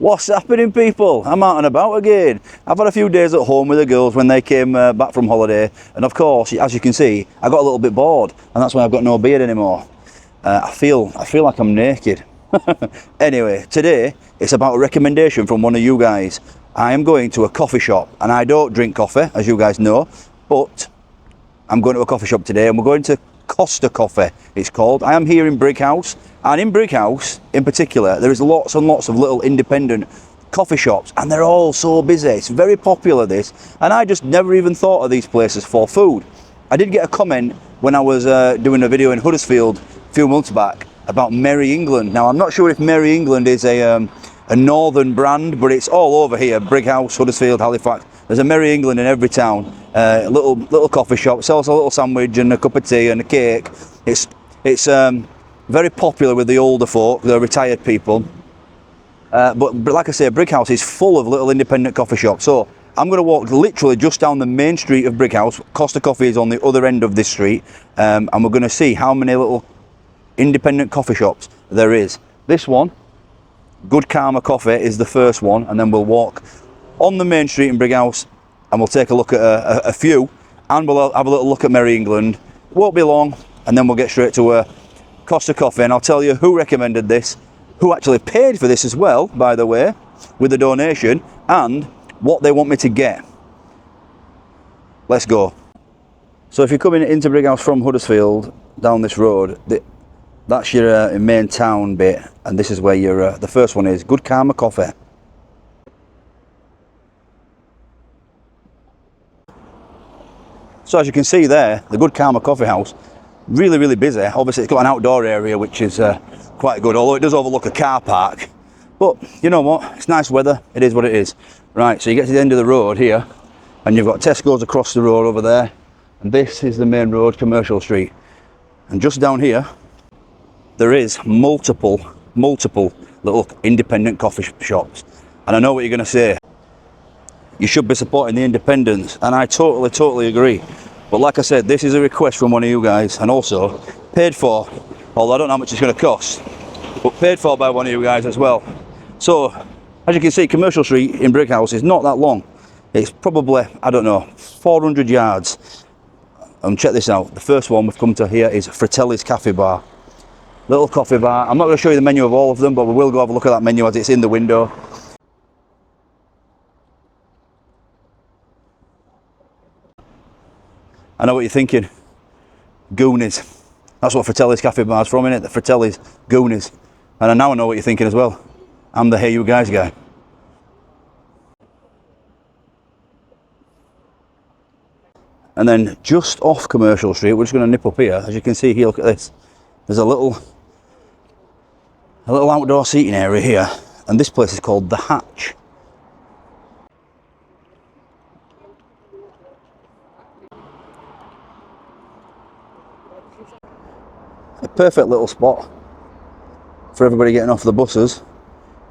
What's happening, people? I'm out and about again. I've had a few days at home with the girls when they came back from holiday, and of course, as you can see, I got a little bit bored, and that's why I've got no beard anymore. I feel like I'm naked. Anyway, today it's about a recommendation from one of you guys. I am going to a coffee shop, and I don't drink coffee, as you guys know, but I'm going to a coffee shop today, and we're going to Costa Coffee, it's called. I am here in Brighouse, and in Brighouse in particular there is lots and lots of little independent coffee shops, and they're all so busy. It's very popular, this, and I just never even thought of these places for food. I did get a comment when I was doing a video in Huddersfield a few months back about Merry England. Now I'm not sure if Merry England is a northern brand, but it's all over here, Brighouse, Huddersfield, Halifax. There's a Merry England in every town. Little coffee shop, sells a little sandwich and a cup of tea and a cake. It's very popular with the older folk, the retired people. But like I say, Brighouse is full of little independent coffee shops. So I'm going to walk literally just down the main street of Brighouse. Costa Coffee is on the other end of this street, and we're going to see how many little independent coffee shops there is. This one, Good Karma Coffee, is the first one, and then we'll walk on the main street in Brighouse and we'll take a look at a few, and we'll have a little look at Merry England. Won't be long, and then we'll get straight to Costa Coffee, and I'll tell you who recommended this, who actually paid for this as well, by the way, with the donation, and what they want me to get. Let's go. So if you're coming into Brighouse from Huddersfield down this road, that's your main town bit, and this is where your the first one is Good Karma Coffee. So as you can see there, the Good Karma Coffee House, really busy. Obviously it's got an outdoor area which is quite good, although it does overlook a car park. But you know what, it's nice weather, it is what it is. Right, so you get to the end of the road here, and you've got Tesco's across the road over there, and this is the main road, Commercial Street. And just down here, there is multiple little independent coffee shops. And I know what you're going to say. You should be supporting the independents, and I totally agree. But like I said, this is a request from one of you guys, and also paid for, although I don't know how much it's going to cost, but paid for by one of you guys as well. So, as you can see, Commercial Street in Brighouse is not that long. It's probably, I don't know, 400 yards. And check this out, the first one we've come to here is Fratelli's Cafe Bar. Little coffee bar. I'm not going to show you the menu of all of them, but we will go have a look at that menu as it's in the window. I know what you're thinking. Goonies. That's what Fratelli's Cafe Bar is from, innit? The Fratelli's Goonies. And now I know what you're thinking as well. I'm the Hey You Guys guy. And then just off Commercial Street, we're just going to nip up here. As you can see here, look at this. There's a little outdoor seating area here, and this place is called The Hatch. A perfect little spot for everybody getting off the buses.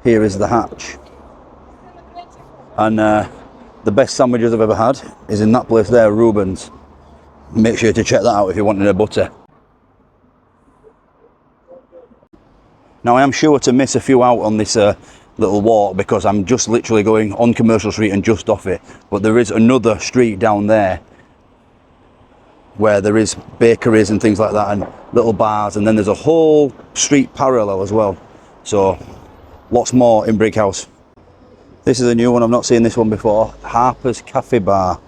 Here is The Hatch, and the best sandwiches I've ever had is in that place there, Reuben's. Make sure to check that out if you're wanting a butter. Now I am sure to miss a few out on this little walk, because I'm just literally going on Commercial Street and just off it, but there is another street down there where there is bakeries and things like that, and little bars, and then there's a whole street parallel as well. So lots more in Brighouse. This is a new one, I've not seen this one before. Harper's Cafe Bar.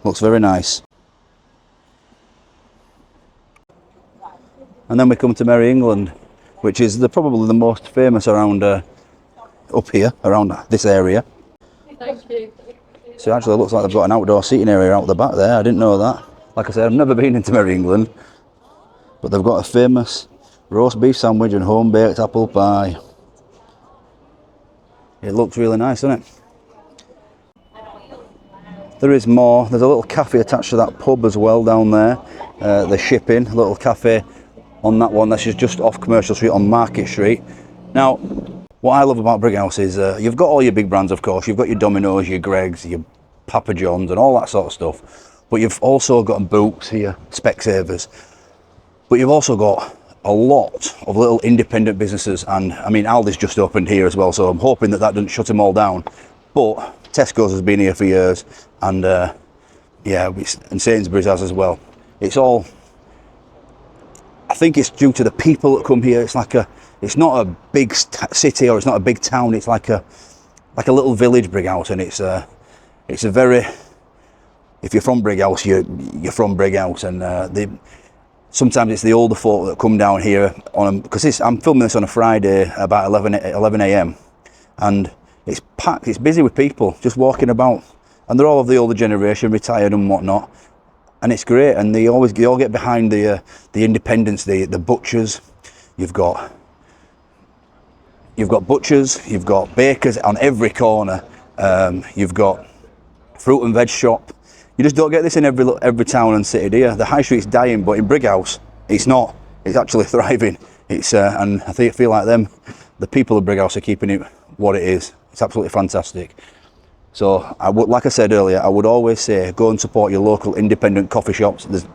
Looks very nice. And then we come to Merry England, which is probably the most famous around up here, around this area. Thank you. So actually it looks like they've got an outdoor seating area out the back there. I didn't know that. Like I said, I've never been into Merry England, but they've got a famous roast beef sandwich and home baked apple pie. It looks really nice, doesn't it? There is more. There's a little cafe attached to that pub as well down there. The shipping, a little cafe on that one. That's just off Commercial Street on Market Street. Now, what I love about Brighouse is you've got all your big brands, of course. You've got your Domino's, your Greggs, your Papa John's and all that sort of stuff. But you've also got Boots here, Specsavers. But you've also got a lot of little independent businesses, and I mean Aldi's just opened here as well, so I'm hoping that doesn't shut them all down. But Tesco's has been here for years, and yeah, and Sainsbury's has as well. It's all, I think it's due to the people that come here. It's not a big city, or it's not a big town. It's like a little village, Brighouse, and it's a very, if you're from Brighouse, you're from Brighouse, and sometimes it's the older folk that come down here because I'm filming this on a Friday about 11 a.m. and it's packed. It's busy with people just walking about, and they're all of the older generation, retired and whatnot, and it's great. And they all get behind the independents, the butchers. You've got butchers, you've got bakers on every corner. You've got fruit and veg shop. You just don't get this in every town and city, do you? The high street's dying, but in Brighouse, it's not. It's actually thriving. It's and I feel like the people of Brighouse are keeping it what it is. It's absolutely fantastic. So like I said earlier, I would always say go and support your local independent coffee shops. There's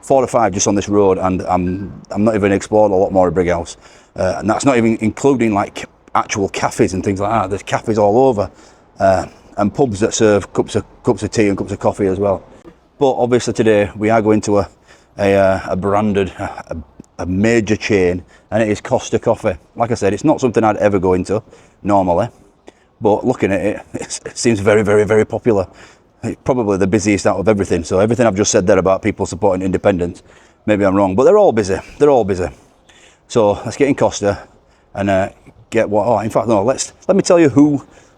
4 or 5 just on this road, and I'm not even explored a lot more of Brighouse, and that's not even including like actual cafes and things like that. There's cafes all over. And pubs that serve cups of tea and cups of coffee as well. But obviously today we are going to a branded, a major chain, and it is Costa Coffee. Like I said, it's not something I'd ever go into normally, but looking at it, it seems very, very, very popular. It's probably the busiest out of everything. So everything I've just said there about people supporting independence, maybe I'm wrong, but they're all busy. They're all busy. So let's get in Costa and get what. Oh, in fact, no. Let me tell you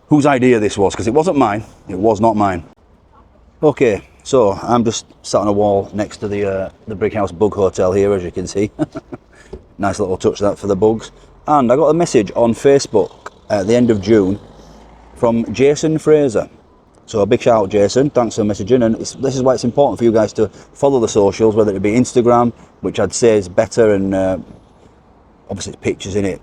whose idea this was, because it wasn't mine. It was not mine. Okay, so I'm just sat on a wall next to the Brighouse Bug Hotel here, as you can see. Nice little touch that for the bugs. And I got a message on Facebook at the end of June from Jason Fraser. So a big shout out, Jason. Thanks for messaging. And this is why it's important for you guys to follow the socials, whether it be Instagram, which I'd say is better, and obviously pictures in it.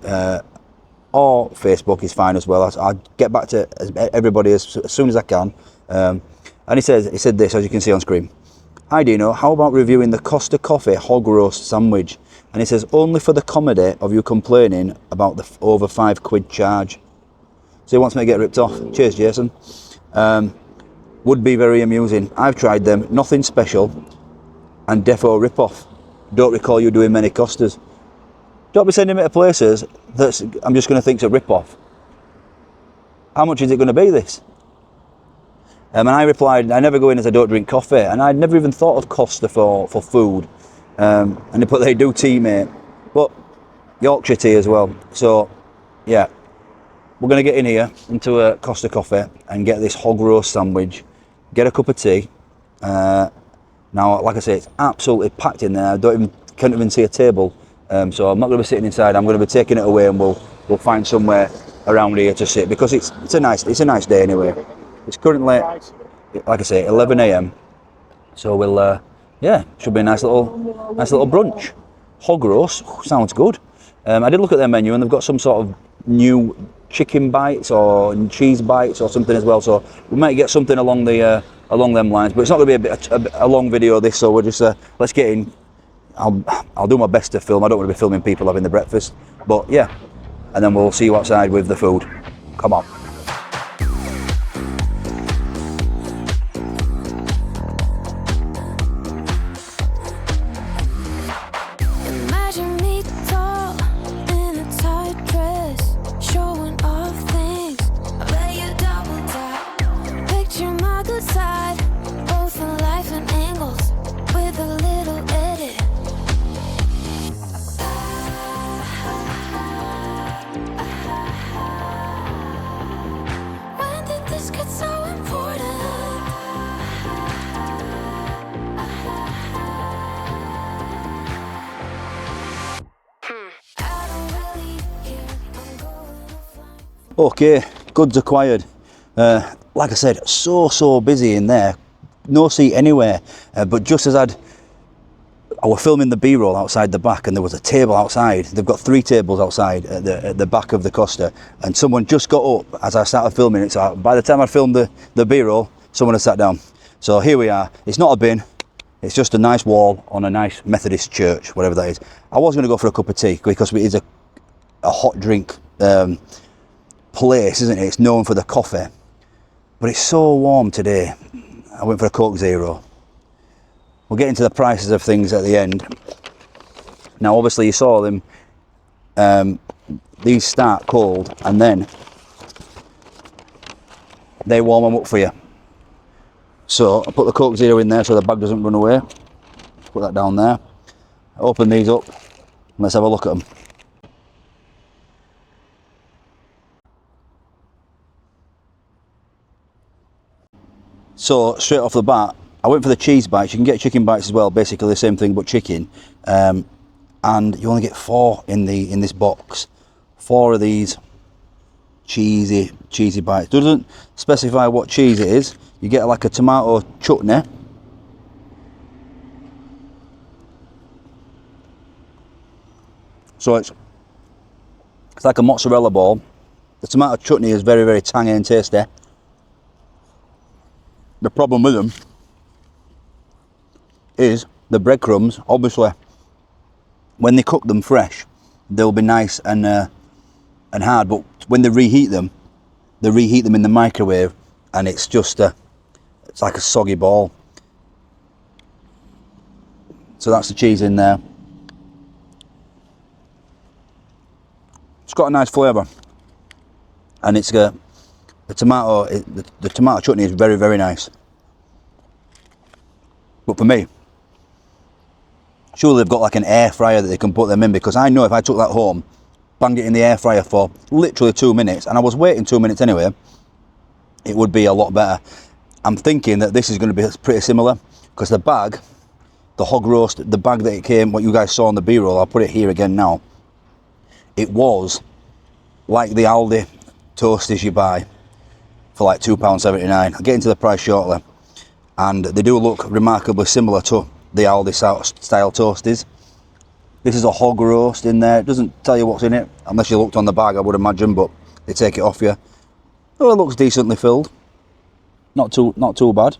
Or Facebook is fine as well. I'll get back to everybody as soon as I can. And he said this, as you can see on screen. Hi Dino, how about reviewing the Costa Coffee hog roast sandwich? And he says, only for the comedy of you complaining about the over £5 charge. So he wants me to get ripped off. Cheers, Jason. Would be very amusing. I've tried them, nothing special, and defo rip-off. Don't recall you doing many Costas. Don't be sending me to places that I'm just going to think it's a rip-off. How much is it going to be, this? And I replied, I never go in as I don't drink coffee, and I'd never even thought of Costa for food. And they do tea, mate, but Yorkshire tea as well. So, yeah, we're going to get in here into a Costa Coffee and get this hog roast sandwich, get a cup of tea. Now, like I say, it's absolutely packed in there. Can't even see a table. So I'm not going to be sitting inside. I'm going to be taking it away, and we'll find somewhere around here to sit, because it's a nice day anyway. It's currently, like I say, 11 a.m. So we'll should be a nice little brunch. Hog roast sounds good. I did look at their menu, and they've got some sort of new chicken bites or cheese bites or something as well. So we might get something along them lines. But it's not going to be a long video this. So we're just let's get in. I'll do my best to film. I don't want to be filming people having the breakfast, but yeah, and then we'll see you outside with the food. Come on. Imagine me tall in a tight dress, showing off things. I bet you double tap. Picture my good side, both in life and angles, with a little edit. When did this get so important? I don't really care. I'm going to find. Okay, goods acquired. Like I said, so busy in there. No seat anywhere. But just as I was filming the B-roll outside the back, and there was a table outside. They've got 3 tables outside at the back of the Costa, and someone just got up as I started filming it. So by the time I filmed the B-roll, someone had sat down. So here we are. It's not a bin. It's just a nice wall on a nice Methodist church, whatever that is. I was going to go for a cup of tea because it is a hot drink place, isn't it? It's known for the coffee. But it's so warm today. I went for a Coke Zero. We'll get into the prices of things at the end. Now, obviously, you saw them. These start cold and then they warm them up for you. So I put the Coke Zero in there so the bag doesn't run away. Put that down there. Open these up. Let's have a look at them. So straight off the bat, I went for the cheese bites. You can get chicken bites as well, basically the same thing but chicken. And you only get 4 in this box. 4 of these cheesy bites. Doesn't specify what cheese it is. You get like a tomato chutney. So it's like a mozzarella ball. The tomato chutney is very, very tangy and tasty. The problem with them is the breadcrumbs. Obviously, when they cook them fresh, they'll be nice and hard. But when they reheat them in the microwave, and it's just it's like a soggy ball. So that's the cheese in there. It's got a nice flavour, and it's the tomato chutney is very, very nice. But for me, surely they've got like an air fryer that they can put them in, because I know if I took that home, banged it in the air fryer for literally 2 minutes, and I was waiting 2 minutes anyway, it would be a lot better. I'm thinking that this is going to be pretty similar, because the bag, the hog roast, the bag that it came, what you guys saw on the B-roll, I'll put it here again now, it was like the Aldi toasties you buy for like £2.79. I'll get into the price shortly, and they do look remarkably similar to the Aldi style toasties. This is a hog roast in there. It doesn't tell you what's in it unless you looked on the bag, I would imagine, but they take it off you. Oh, it looks decently filled. Not too bad.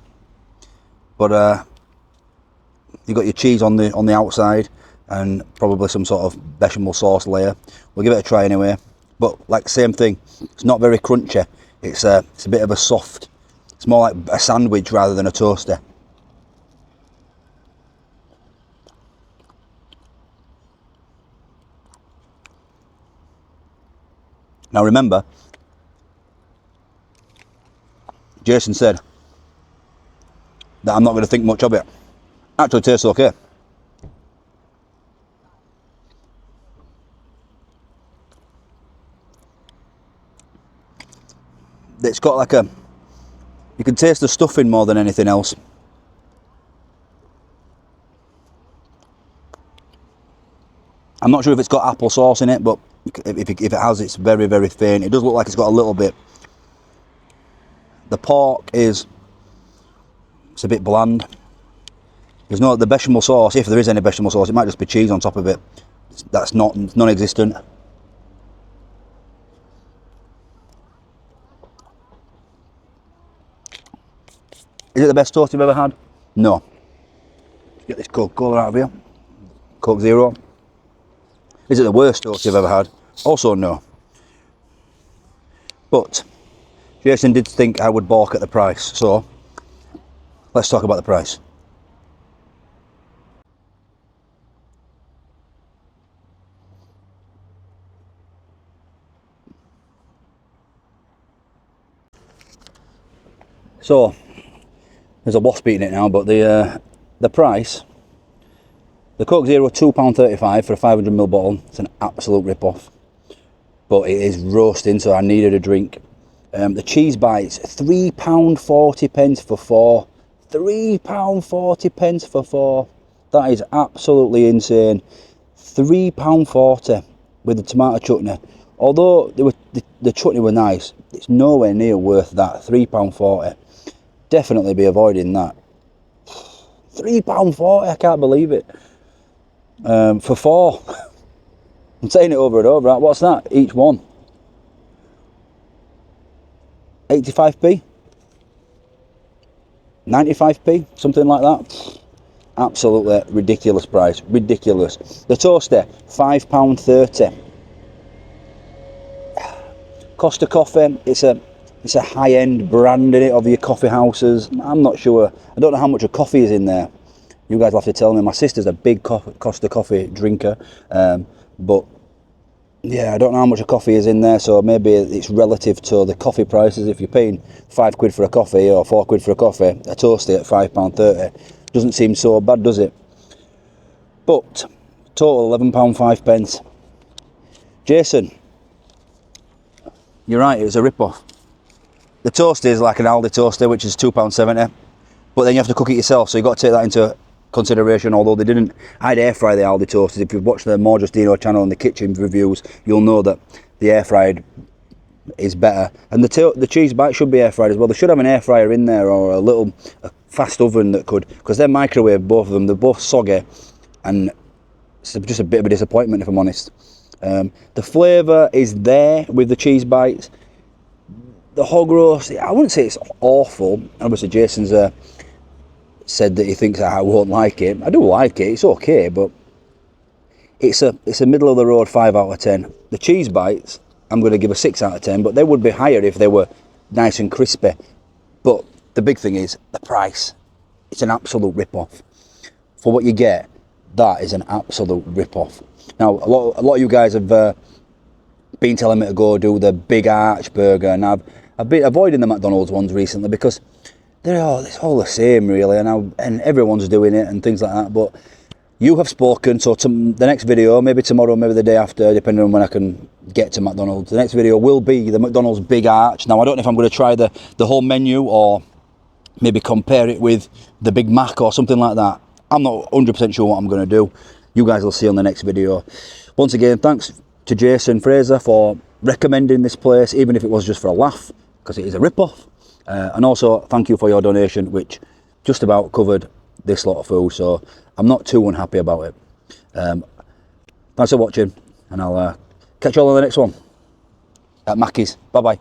But you've got your cheese on the outside and probably some sort of bechamel sauce layer. We'll give it a try anyway. But like same thing, it's not very crunchy. It's a bit of a soft. It's more like a sandwich rather than a toaster. Now remember, Jason said that I'm not going to think much of it. Actually tastes okay. It's got like you can taste the stuffing more than anything else. I'm not sure if it's got applesauce in it, but if it has, it's very, very faint. It does look like it's got a little bit. The pork it's a bit bland. There's no the bechamel sauce. If there is any bechamel sauce, it might just be cheese on top of it. That's non-existent. Is it the best toast you've ever had? No. Get this Coca-Cola out of here. Coke Zero. Is it the worst toast you've ever had? Also no. But Jason did think I would balk at the price, so let's talk about the price. So there's a wasp eating it now, but the price, the Coke Zero £2.35 for a 500ml bottle. It's an absolute rip-off, but it is roasting, so I needed a drink. The cheese bites, £3.40 for 4. £3.40 for 4. That is absolutely insane. £3.40 with the tomato chutney. Although the chutney were nice, it's nowhere near worth that. £3.40. Definitely be avoiding that. £3.40, I can't believe it. For 4. I'm saying it over and over. What's that? Each one. 85p? 95p? Something like that. Absolutely ridiculous price, ridiculous. The toaster, £5.30. Costa coffee, it's a high-end brand in it of your coffee houses. I'm not sure. I don't know how much of coffee is in there. You guys will have to tell me. My sister's a big Costa coffee drinker, but yeah, I don't know how much of coffee is in there, so maybe it's relative to the coffee prices. If you're paying £5 for a coffee or £4 for a coffee, a toasty at £5.30 doesn't seem so bad, does it? But total £11.05. Jason, you're right, it was a rip-off. The toaster is like an Aldi toaster, which is £2.70, but then you have to cook it yourself, so you've got to take that into consideration. Although they didn't, I'd air fry the Aldi toasters. If you've watched the More Just Dino channel and the kitchen reviews, you'll know that the air fried is better. And the cheese bite should be air fried as well. They should have an air fryer in there, or a fast oven that could, because they're microwave, both of them. They're both soggy, and it's just a bit of a disappointment, if I'm honest. The flavour is there with the cheese bites. The hog roast, I wouldn't say it's awful. Obviously Jason's said that he thinks I won't like it. I do like it, it's okay, but it's a middle of the road 5 out of 10. The cheese bites, I'm going to give a 6 out of 10, but they would be higher if they were nice and crispy. But the big thing is the price. It's an absolute rip-off. For what you get, that is an absolute rip-off. Now, a lot of you guys have been telling me to go do the Big Arch burger, and I've been avoiding the McDonald's ones recently because it's all the same really, and everyone's doing it and things like that. But you have spoken, so the next video, maybe tomorrow, maybe the day after, depending on when I can get to McDonald's, the next video will be the McDonald's Big Arch. Now, I don't know if I'm going to try the whole menu or maybe compare it with the Big Mac or something like that. I'm not 100% sure what I'm going to do. You guys will see on the next video. Once again, thanks to Jason Fraser for recommending this place, even if it was just for a laugh, because it is a rip-off. And also, thank you for your donation, which just about covered this lot of food, so I'm not too unhappy about it. Thanks for watching, and I'll catch you all on the next one at Mackey's. Bye-bye.